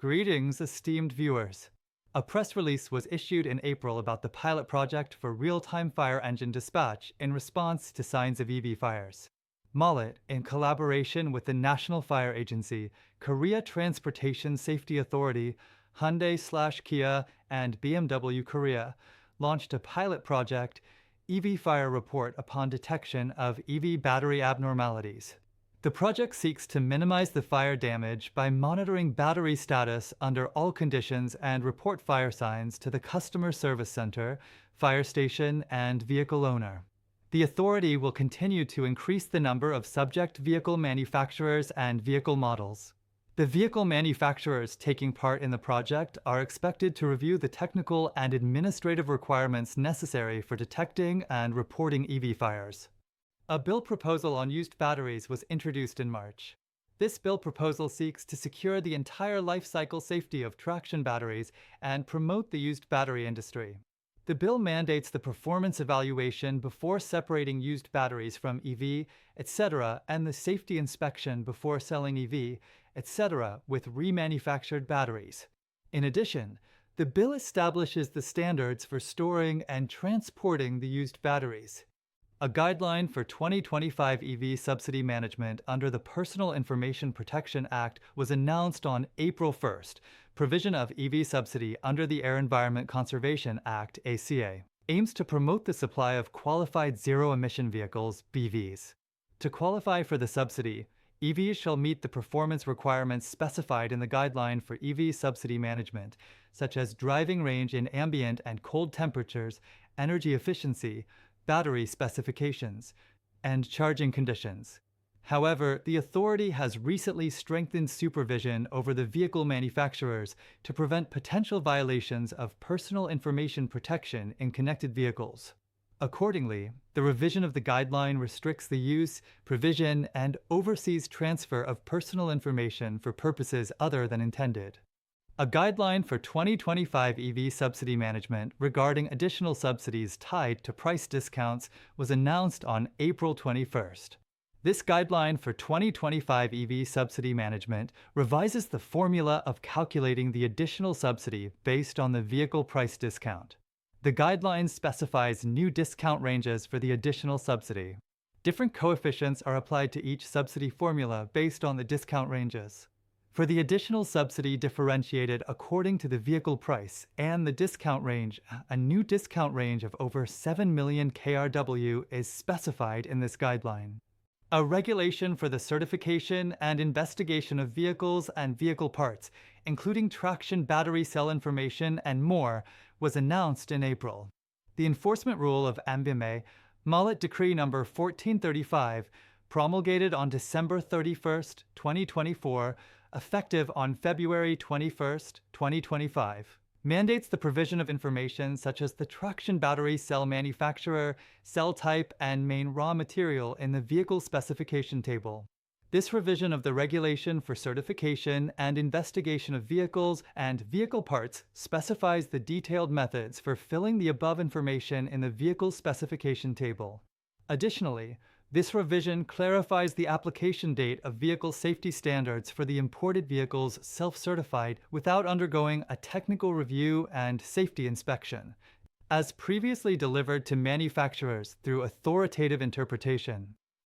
Greetings, esteemed viewers. A press release was issued in April about the pilot project for real-time fire engine dispatch in response to signs of EV fires. Mollet, in collaboration with the National Fire Agency, Korea Transportation Safety Authority, Hyundai/Kia, and BMW Korea, launched a pilot project, EV Fire Report upon detection of EV battery abnormalities. The project seeks to minimize the fire damage by monitoring battery status under all conditions and report fire signs to the customer service center, fire station, and vehicle owner. The authority will continue to increase the number of subject vehicle manufacturers and vehicle models. The vehicle manufacturers taking part in the project are expected to review the technical and administrative requirements necessary for detecting and reporting EV fires. A bill proposal on used batteries was introduced in March. This bill proposal seeks to secure the entire life cycle safety of traction batteries and promote the used battery industry. The bill mandates the performance evaluation before separating used batteries from EV, etc., and the safety inspection before selling EV, etc., with remanufactured batteries. In addition, the bill establishes the standards for storing and transporting the used batteries. A guideline for 2025 EV subsidy management under the Personal Information Protection Act was announced on April 1st. Provision of EV subsidy under the Air Environment Conservation Act (ACA) aims to promote the supply of qualified zero-emission vehicles (BEVs). To qualify for the subsidy, EVs shall meet the performance requirements specified in the guideline for EV subsidy management, such as driving range in ambient and cold temperatures, energy efficiency, battery specifications, and charging conditions. However, the authority has recently strengthened supervision over the vehicle manufacturers to prevent potential violations of personal information protection in connected vehicles. Accordingly, the revision of the guideline restricts the use, provision, and overseas transfer of personal information for purposes other than intended. A guideline for 2025 EV subsidy management regarding additional subsidies tied to price discounts was announced on April 21st. This guideline for 2025 EV subsidy management revises the formula of calculating the additional subsidy based on the vehicle price discount. The guideline specifies new discount ranges for the additional subsidy. Different coefficients are applied to each subsidy formula based on the discount ranges. For the additional subsidy differentiated according to the vehicle price and the discount range, a new discount range of over 7 million kRW is specified in this guideline. A regulation for the certification and investigation of vehicles and vehicle parts, including traction battery cell information and more, was announced in April. The enforcement rule of MBMA, Mollet Decree No. 1435, promulgated on December 31, 2024, effective on February 21, 2025, mandates the provision of information such as the traction battery cell manufacturer, cell type, and main raw material in the vehicle specification table. This revision of the regulation for certification and investigation of vehicles and vehicle parts specifies the detailed methods for filling the above information in the vehicle specification table. Additionally, this revision clarifies the application date of vehicle safety standards for the imported vehicles self-certified without undergoing a technical review and safety inspection, as previously delivered to manufacturers through authoritative interpretation.